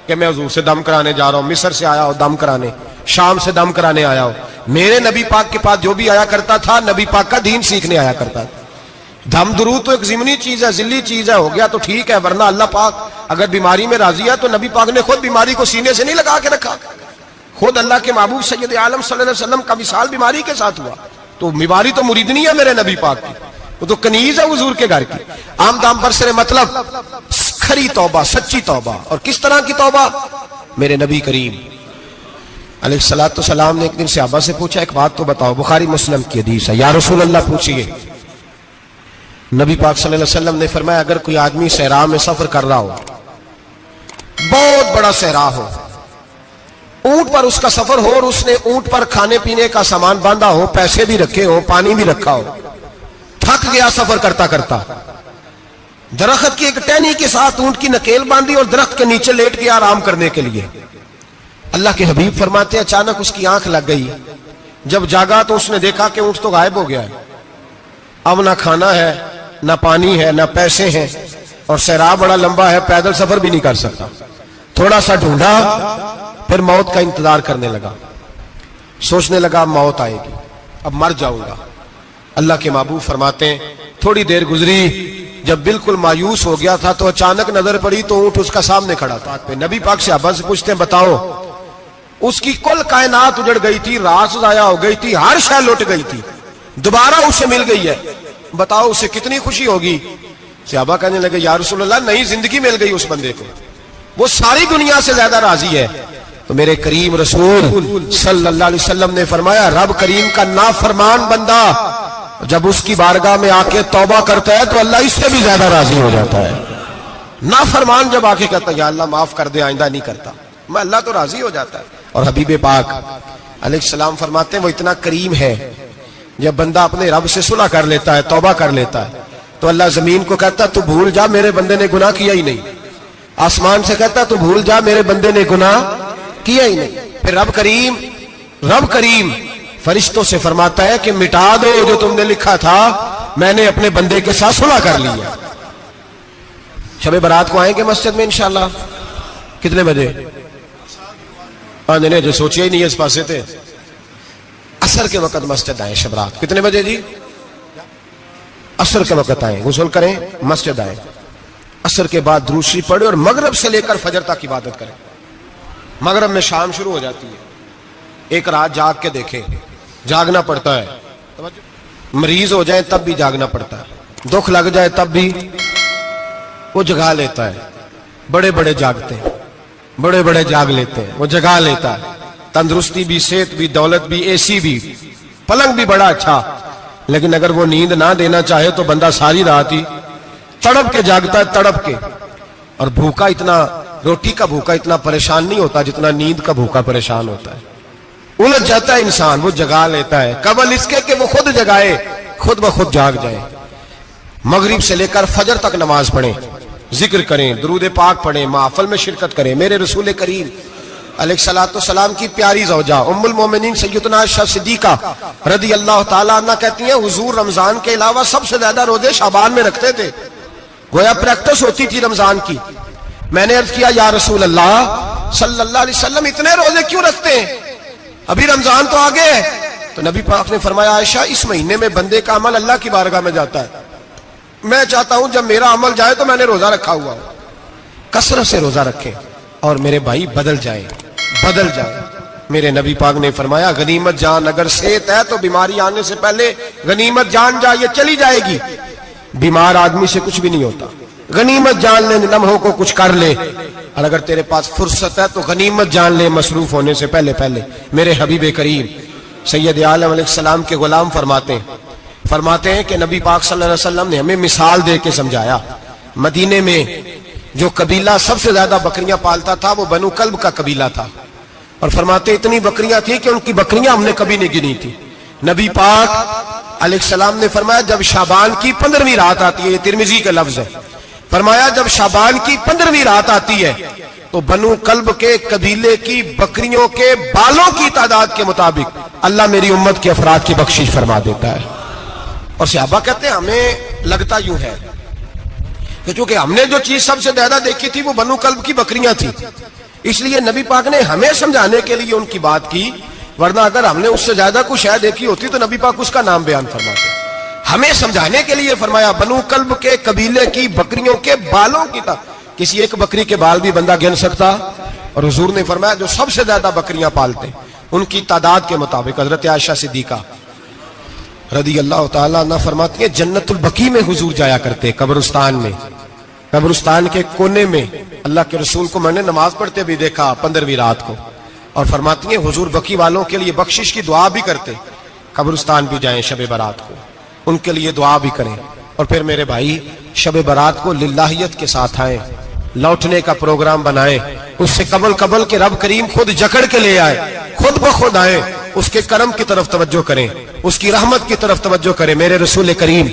کہ میں حضور سے دم کرانے جا رہا ہوں, مصر سے آیا ہو دم کرانے, شام سے دم کرانے آیا ہو. میرے نبی پاک کے پاس جو بھی آیا کرتا تھا نبی پاک کا دین سیکھنے آیا کرتا تھا. دم درود تو ایک ضمنی چیز ہے, ذلی چیز ہے, ہو گیا تو ٹھیک ہے, ورنہ اللہ پاک اگر بیماری میں راضی ہے تو نبی پاک نے خود بیماری کو سینے سے نہیں لگا کے رکھا. خود اللہ کے محبوب سید عالم صلی اللہ علیہ وسلم کا وصال بیماری کے ساتھ ہوا. تو بیماری تو مریدنی ہے میرے نبی پاک کی, وہ تو کنیز ہے حضور کے گھر کی. عام دام برسر مطلب کھری توبہ, سچی توبہ. اور کس طرح کی توبہ؟ میرے نبی کریم علیہ الصلوۃ والسلام نے ایک دن صحابہ سے پوچھا ایک بات تو بتاؤ, بخاری مسلم کی حدیث ہے, یا رسول اللہ پوچھئے. نبی پاک صلی اللہ علیہ وسلم نے فرمایا اگر کوئی آدمی صحرا میں سفر کر رہا ہو, بہت بڑا صحرا ہو, اونٹ پر اس کا سفر ہو, اور اس نے اونٹ پر کھانے پینے کا سامان باندھا ہو, پیسے بھی رکھے ہو, پانی بھی رکھا ہو, تھک گیا سفر کرتا کرتا, درخت کی ایک ٹہنی کے ساتھ اونٹ کی نکیل باندھی اور درخت کے نیچے لیٹ گیا آرام کرنے کے لیے. اللہ کے حبیب فرماتے ہیں اچانک اس کی آنکھ لگ گئی. جب جاگا تو اس نے دیکھا کہ اونٹ تو غائب ہو گیا ہے. اب نہ کھانا ہے, نہ پانی ہے, نہ پیسے ہیں, اور صحرا بڑا لمبا ہے, پیدل سفر بھی نہیں کر سکتا. تھوڑا سا ڈھونڈا, پھر موت کا انتظار کرنے لگا. سوچنے لگا موت آئے گی, اب مر جاؤں گا. اللہ کے محبوب فرماتے ہیں تھوڑی دیر گزری, جب بالکل مایوس ہو گیا تھا تو اچانک نظر پڑی تو اونٹ اس کا سامنے کھڑا تھا. نبی پاک صحابہ سے پوچھتے ہیں بتاؤ, اس کی کل کائنات اجڑ گئی تھی, رات ضائع ہو گئی تھی, ہر شے لٹ گئی تھی, دوبارہ اسے مل گئی ہے, بتاؤ اسے کتنی خوشی ہوگی. صحابہ کہنے لگے یا رسول اللہ نئی زندگی مل گئی اس بندے کو, وہ ساری دنیا سے زیادہ راضی ہے. تو میرے کریم رسول صلی اللہ علیہ وسلم نے فرمایا رب کریم کا نافرمان بندہ جب اس کی بارگاہ میں آ کے توبہ کرتا ہے تو اللہ اس سے بھی زیادہ راضی ہو جاتا ہے. نافرمان جب آ کے کہتا ہے یا اللہ معاف کر دے آئندہ نہیں کرتا, میں اللہ تو راضی ہو جاتا ہے. اور حبیب پاک علیہ السلام فرماتے ہیں وہ اتنا کریم ہے, جب بندہ اپنے رب سے صلح کر لیتا ہے, توبہ کر لیتا ہے, تو اللہ زمین کو کہتا ہے تو بھول جا میرے بندے نے گناہ کیا ہی نہیں. آسمان سے کہتا ہے تو بھول جا میرے بندے نے گناہ کیا ہی نہیں. پھر رب کریم فرشتوں سے فرماتا ہے کہ مٹا دو جو تم نے لکھا تھا, میں نے اپنے بندے کے ساتھ صلح کر لی ہے. شب برات کو آئیں گے مسجد میں انشاءاللہ. کتنے بجے؟ نہیں جو سوچیا ہی نہیں ہے اس پاسے تھے. عصر کے وقت مسجد آئیں شب رات. کتنے بجے جی؟ عصر کے وقت آئیں, غسل کریں, مسجد آئیں, عصر کے بعد درود شریف پڑھیں اور مغرب سے لے کر فجر تک عبادت کریں. مغرب میں شام شروع ہو جاتی ہے. ایک رات جاگ کے دیکھیں, جاگنا پڑتا ہے. مریض ہو جائیں تب بھی جاگنا پڑتا ہے, دکھ لگ جائے تب بھی وہ جگا لیتا ہے. بڑے بڑے جاگتے ہیں, بڑے بڑے جاگ لیتے ہیں, وہ جگا لیتا ہے. تندرستی بھی, صحت بھی, دولت بھی, اے سی بھی, پلنگ بھی بڑا اچھا, لیکن اگر وہ نیند نہ دینا چاہے تو بندہ ساری رات ہی تڑپ کے جاگتا ہے, تڑپ کے. اور بھوکا اتنا, روٹی کا بھوکا اتنا پریشان نہیں ہوتا جتنا نیند کا بھوکا پریشان ہوتا ہے. الجھ جاتا ہے انسان, وہ جگا لیتا ہے قبل اس کے کہ وہ خود جگائے, خود بخود جاگ جائے. مغرب سے لے کر فجر تک نماز پڑھیں, ذکر کریں, درود پاک پڑھیں, محفل میں شرکت کریں. میرے رسول کریم علیہ الصلوۃ والسلام کی پیاری زوجہ ام المومنین سیدنا عائشہ صدیقہ رضی اللہ تعالیٰ عنہ کہتی ہیں حضور رمضان کے علاوہ سب سے زیادہ روزے شعبان میں رکھتے تھے, گویا پریکٹس ہوتی تھی رمضان کی. میں نے عرض کیا یا رسول اللہ صلی اللہ علیہ وسلم اتنے روزے کیوں رکھتے ہیں, ابھی رمضان تو آگے ہے. تو نبی پاک نے فرمایا عائشہ اس مہینے میں بندے کا عمل اللہ کی بارگاہ میں جاتا ہے, میں چاہتا ہوں جب میرا عمل جائے تو میں نے روزہ رکھا ہوا ہوں. کثرت سے روزہ رکھیں اور میرے بھائی بدل جائیں. میرے نبی پاک نے فرمایا غنیمت جان اگر صحت ہے تو بیماری آنے سے پہلے غنیمت جان جائے چلی جائے گی. بیمار آدمی سے کچھ بھی نہیں ہوتا, غنیمت جان لے لمحوں کو کچھ کر لے, اور اگر تیرے پاس فرصت ہے تو غنیمت جان لے مصروف ہونے سے پہلے. میرے حبیب کریم سید عالم علیہ السلام کے غلام فرماتے ہیں کہ نبی پاک صلی اللہ علیہ وسلم نے ہمیں مثال دے کے سمجھایا. مدینے میں جو قبیلہ سب سے زیادہ بکریاں پالتا تھا وہ بنو کلب کا قبیلہ تھا, اور فرماتے اتنی بکریاں تھیں کہ ان کی بکریاں ہم نے کبھی نہیں گنی تھی. نبی پاک علیہ السلام نے فرمایا جب شعبان کی 15ویں رات آتی ہے, یہ ترمذی کا لفظ ہے, فرمایا جب شعبان کی 15ویں رات آتی ہے تو بنو کلب کے قبیلے کی بکریوں کے بالوں کی تعداد کے مطابق اللہ میری امت کے افراد کی بخشش فرما دیتا ہے. اور صحابہ کہتے ہیں ہمیں لگتا یوں ہے کہ چونکہ ہم نے جو چیز سب سے زیادہ دیکھی تھی وہ بنو کلب کی بکریاں تھی, اس لیے نبی پاک نے ہمیں سمجھانے کے لیے ان کی بات کی, ورنہ اگر ہم نے اس سے زیادہ کچھ شاید دیکھی ہوتی تو نبی پاک اس کا نام بیان فرماتے. ہمیں سمجھانے کے لیے فرمایا بنو کلب کے قبیلے کی بکریوں کے بالوں کی کسی ایک بکری کے بال بھی بندہ گن سکتا, اور حضور نے فرمایا جو سب سے زیادہ بکریاں پالتے ان کی تعداد کے مطابق حضرت عائشہ صدیقہ رضی اللہ تعالیٰ عنہ فرماتی ہیں جنت البقیع میں حضور جایا کرتے, قبرستان میں, قبرستان کے کونے میں. اللہ کے رسول کو میں نے نماز پڑھتے بھی دیکھا 15ویں رات کو, اور فرماتی ہیں حضور بقیع والوں کے لیے بخشش کی دعا بھی کرتے. قبرستان بھی جائیں شب برات کو, ان کے لیے دعا بھی کریں. اور پھر میرے بھائی شب برات کو للہیت کے ساتھ آئیں, لوٹنے کا پروگرام بنائیں, اس سے قبل کے رب کریم خود جکڑ کے لے آئے, خود بخود آئے, اس کے کرم کی طرف توجہ کریں, اس کی رحمت کی طرف توجہ کریں. میرے رسول کریم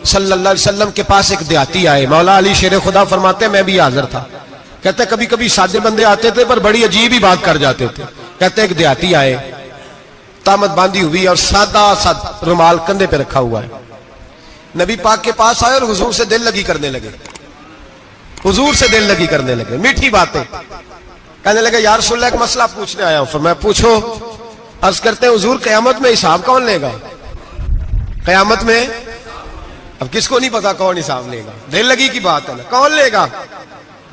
صلی اللہ علیہ وسلم کے پاس ایک دیہاتی آئے, مولا علی شیر خدا فرماتے ہیں میں بھی حاضر تھا. کہتے کبھی کبھی سادے بندے آتے تھے پر بڑی عجیب ہی بات کر جاتے تھے. کہتے ایک دیہاتی آئے, تامت باندھی ہوئی اور سادہ رومال کندھے پہ رکھا ہوا ہے. نبی پاک کے پاس آئے اور حضور سے دل لگی کرنے لگے, حضور سے دل لگی کرنے لگے, میٹھی باتیں کہنے لگے یا رسول اللہ ایک مسئلہ پوچھنے آیا ہوں. فرمایا پوچھو. عرض کرتے ہیں حضور قیامت میں حساب کون لے گا؟ قیامت میں اب کس کو نہیں پتا کون حساب لے گا, دل لگی کی بات ہے نا, کون لے گا؟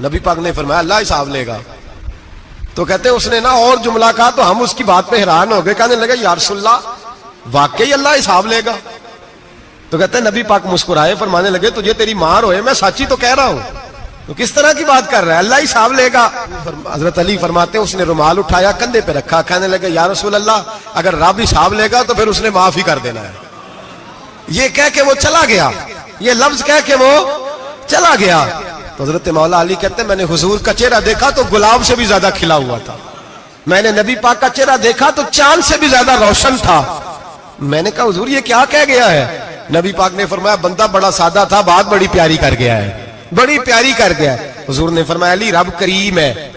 نبی پاک نے فرمایا اللہ حساب لے گا. تو کہتے ہیں اس نے نا اور جملہ کہا تو ہم اس کی بات پہ حیران ہو گئے, کہنے لگے یا رسول اللہ واقعی اللہ حساب لے گا؟ تو کہتے ہیں نبی پاک مسکرائے, فرمانے لگے تجھے تیری مار ہوئے, میں سچی تو کہہ رہا ہوں, تو کس طرح کی بات کر رہا ہے, اللہ حساب لے گا. حضرت علی فرماتے ہیں اس نے رومال اٹھایا کندھے پہ رکھا, کہنے لگے یا رسول اللہ اگر رب حساب لے گا تو پھر اس نے معاف ہی کر دینا ہے. یہ کہہ کے وہ چلا گیا، یہ لفظ کہہ کے وہ چلا گیا. تو حضرت مولا علی کہتے ہیں میں نے حضور کا چہرہ دیکھا تو گلاب سے بھی زیادہ کھلا ہوا تھا، میں نے نبی پاک کا چہرہ دیکھا تو چاند سے بھی زیادہ روشن تھا. میں نے کہا حضور یہ کیا کہہ گیا ہے؟ نبی پاک نے فرمایا بندہ بڑا سادہ تھا، بات بڑی پیاری کر گیا ہے، بڑی پیاری کر گیا ہے. حضور نے فرمایا علی رب کریم ہے،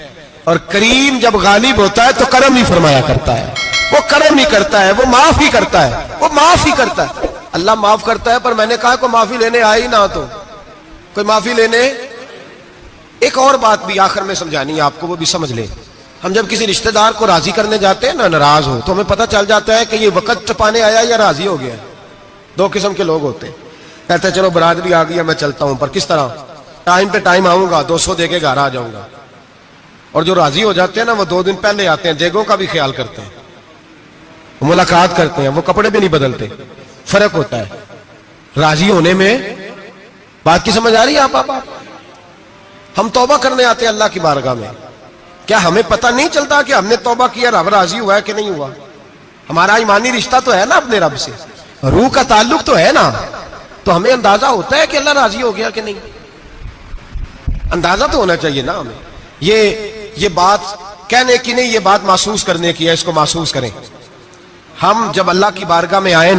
اور کریم جب غالب ہوتا ہے تو کرم نہیں فرمایا کرتا ہے، وہ کرم نہیں کرتا ہے، وہ معاف ہی کرتا ہے، وہ معاف ہی کرتا ہے. اللہ معاف کرتا ہے، پر میں نے کہا کوئی معافی لینے آئے ہی نہ تو کوئی معافی لینے. ایک اور بات بھی آخر میں سمجھانی ہے آپ کو، وہ بھی سمجھ لیں. ہم جب کسی رشتہ دار کو راضی کرنے جاتے ہیں نا، ناراض ہو تو ہمیں پتہ چل جاتا ہے کہ یہ وقت ٹپانے آیا یا راضی ہو گیا. دو قسم کے لوگ ہوتے ہیں، کہتے ہیں چلو برادری آ گئی ہے میں چلتا ہوں، پر کس طرح؟ ٹائم پہ ٹائم آؤں گا، 200 دے کے گھر آ جاؤں گا. اور جو راضی ہو جاتے ہیں نا وہ 2 دن پہلے آتے ہیں، دیگوں کا بھی خیال کرتے ہیں، ملاقات کرتے ہیں، وہ کپڑے بھی نہیں بدلتے. فرق ہوتا ہے راضی ہونے میں. بات کی سمجھ آ رہی ہے آپ؟ ہم توبہ کرنے آتے ہیں اللہ کی بارگاہ میں، کیا ہمیں پتہ نہیں چلتا کہ ہم نے توبہ کیا رب راضی ہوا ہے کہ نہیں ہوا؟ ہمارا ایمانی رشتہ تو ہے نا اپنے رب سے، روح کا تعلق تو ہے نا، تو ہمیں اندازہ ہوتا ہے کہ اللہ راضی ہو گیا کہ نہیں. اندازہ تو ہونا چاہیے نا ہمیں. یہ بات کہنے کی نہیں، یہ بات محسوس کرنے کی ہے، اس کو محسوس کریں. ہم جب اللہ کی بارگاہ میں آئے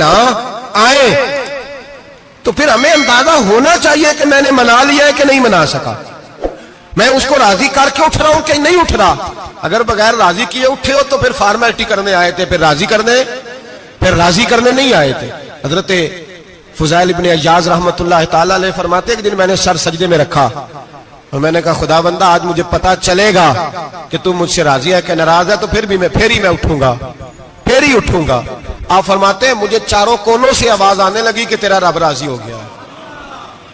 تو پھر ہمیں اندازہ ہونا چاہیے کہ میں نے منا لیا ہے کہ نہیں منا سکا، میں اس کو راضی کر کے اٹھ رہا ہوں کہ نہیں اٹھ رہا. اگر بغیر راضی کیے اٹھے ہو تو پھر فارمیلٹی کرنے آئے تھے، پھر راضی کرنے نہیں آئے تھے. حضرت فضیل ابن عیاض رحمۃ اللہ تعالی علیہ فرماتے ایک دن میں نے سر سجدے میں رکھا اور میں نے کہا خدا بندہ آج مجھے پتا چلے گا کہ تم مجھ سے راضی ہے کہ ناراض ہے، تو پھر ہی میں اٹھوں گا. آپ فرماتے ہیں مجھے چاروں کونوں سے آواز آنے لگی کہ تیرا رب راضی ہو گیا.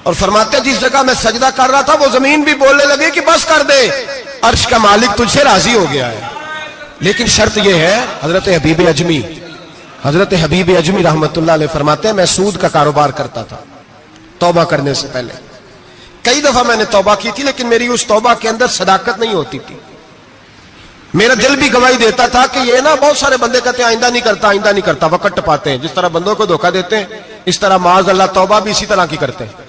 اور فرماتے ہیں جس جگہ میں سجدہ کر رہا تھا وہ زمین بھی بولنے لگی کہ بس کر دے، عرش کا مالک تجھ سے راضی ہو گیا ہے. لیکن شرط یہ ہے، حضرت حبیب اجمی رحمت اللہ علیہ فرماتے ہیں میں سود کا کاروبار کرتا تھا توبہ کرنے سے پہلے. کئی دفعہ میں نے توبہ کی تھی، لیکن میری اس توبہ کے اندر صداقت نہیں ہوتی تھی. میرا دل بھی گواہی دیتا تھا کہ یہ نا بہت سارے بندے کہتے ہیں آئندہ نہیں کرتا، وقت ٹپاتے ہیں. جس طرح بندوں کو دھوکہ دیتے ہیں اس طرح معاذ اللہ توبہ بھی اسی طرح کی کرتے ہیں،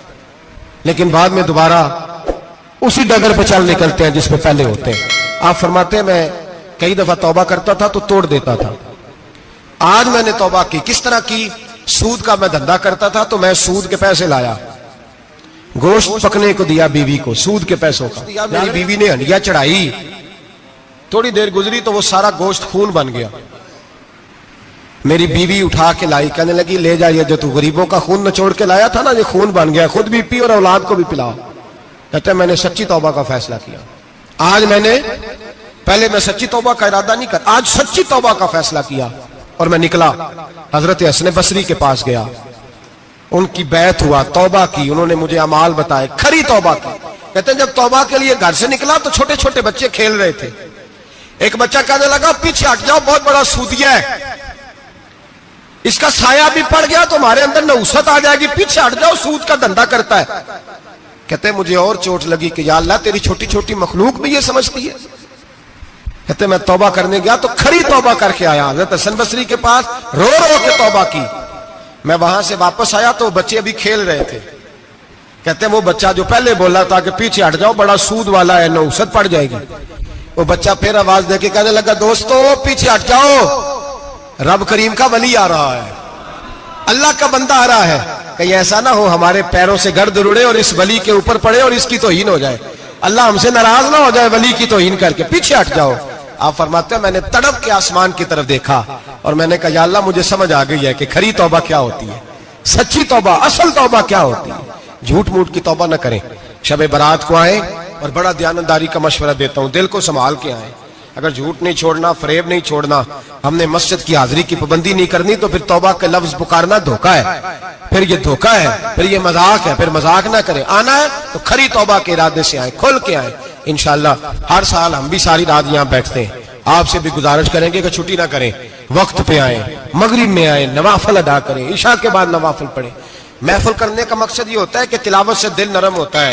لیکن بعد میں دوبارہ اسی ڈگر پہ چل نکلتے ہیں جس پہ پہلے ہوتے ہیں. آپ فرماتے ہیں میں کئی دفعہ توبہ کرتا تھا تو توڑ دیتا تھا. آج میں نے توبہ کی. کس طرح کی؟ سود کا میں دھندا کرتا تھا تو میں سود کے پیسے لایا، گوشت پکنے کو دیا بیوی کو سود کے پیسوں کا. میری بیوی نے ہنڈیا چڑھائی، تھوڑی دیر گزری تو وہ سارا گوشت خون بن گیا. میری بیوی اٹھا کے لائی، کہنے لگی لے جائیے جو تو غریبوں کا خون نچوڑ کے لایا تھا نا، یہ خون بن گیا، خود بھی پی اور اولاد کو بھی پلا. کہتے ہیں میں نے سچی توبہ کا فیصلہ کیا. آج پہلے میں سچی توبہ کا ارادہ نہیں کرتا، آج سچی توبہ کا فیصلہ کیا اور میں نکلا حضرت حسن بصری کے پاس گیا. ان کی بیعت ہوا، توبہ کی، انہوں نے مجھے اعمال بتائے، کھری توبہ کی. کہتے ہیں جب توبہ کے لیے گھر سے نکلا تو چھوٹے چھوٹے بچے کھیل رہے تھے. ایک بچہ کہنے لگا پیچھے ہٹ جاؤ، بہت بڑا سودیا ہے، اس کا سایہ بھی پڑ گیا تو ہمارے اندر نحوست آ جائے گی، پیچھے ہٹ جاؤ، سود کا دھندا کرتا ہے. کہتے ہیں مجھے اور چوٹ لگی کہ یا اللہ تیری چھوٹی چھوٹی مخلوق بھی یہ سمجھتی ہے. کہتے ہیں میں توبہ کرنے گیا تو کھری توبہ کر کے آیا حضرت حسن بصری کے پاس، رو کے توبہ کی. میں وہاں سے واپس آیا تو بچے ابھی کھیل رہے تھے. کہتے ہیں وہ بچہ جو پہلے بولا تھا کہ پیچھے ہٹ جاؤ بڑا سود والا ہے نحوست پڑ جائے گی، وہ بچہ پھر آواز دے کے کہنے لگا دوستو پیچھے ہٹ جاؤ، رب کریم کا ولی آ رہا ہے، اللہ کا بندہ آ رہا ہے. کہیں ایسا نہ ہو ہمارے پیروں سے گرد اڑے اور اس ولی کے اوپر پڑے اور اس کی توہین ہو جائے، اللہ ہم سے ناراض نہ ہو جائے ولی کی توہین کر کے. پیچھے ہٹ جاؤ. آپ فرماتے ہیں میں نے تڑپ کے آسمان کی طرف دیکھا اور میں نے کہا یا اللہ مجھے سمجھ آ گئی ہے کہ کھری توبہ کیا ہوتی ہے، سچی توبہ، اصل توبہ کیا ہوتی ہے. جھوٹ موٹ کی توبہ نہ کریں. شب برات کو آئیں اور بڑا دیانتداری کا مشورہ دیتا ہوں، دل کو سنبھال کے آئیں. اگر جھوٹ نہیں چھوڑنا، فریب نہیں چھوڑنا، ہم نے مسجد کی حاضری کی پابندی نہیں کرنی تو پھر توبہ کے لفظ پکارنا دھوکہ ہے، پھر یہ دھوکہ ہے، پھر یہ مذاق ہے. پھر مذاق نہ کریں. آنا ہے تو کھری توبہ کے ارادے سے آئیں، کھل کے آئیں. انشاءاللہ ہر سال ہم بھی ساری رات یہاں بیٹھتے ہیں. آپ سے بھی گزارش کریں گے کہ چھٹی نہ کریں، وقت پہ آئیں، مغرب میں آئیں، نوافل ادا کریں، عشاء کے بعد نوافل پڑھیں. محفل کرنے کا مقصد یہ ہوتا ہے کہ تلاوت سے دل نرم ہوتا ہے،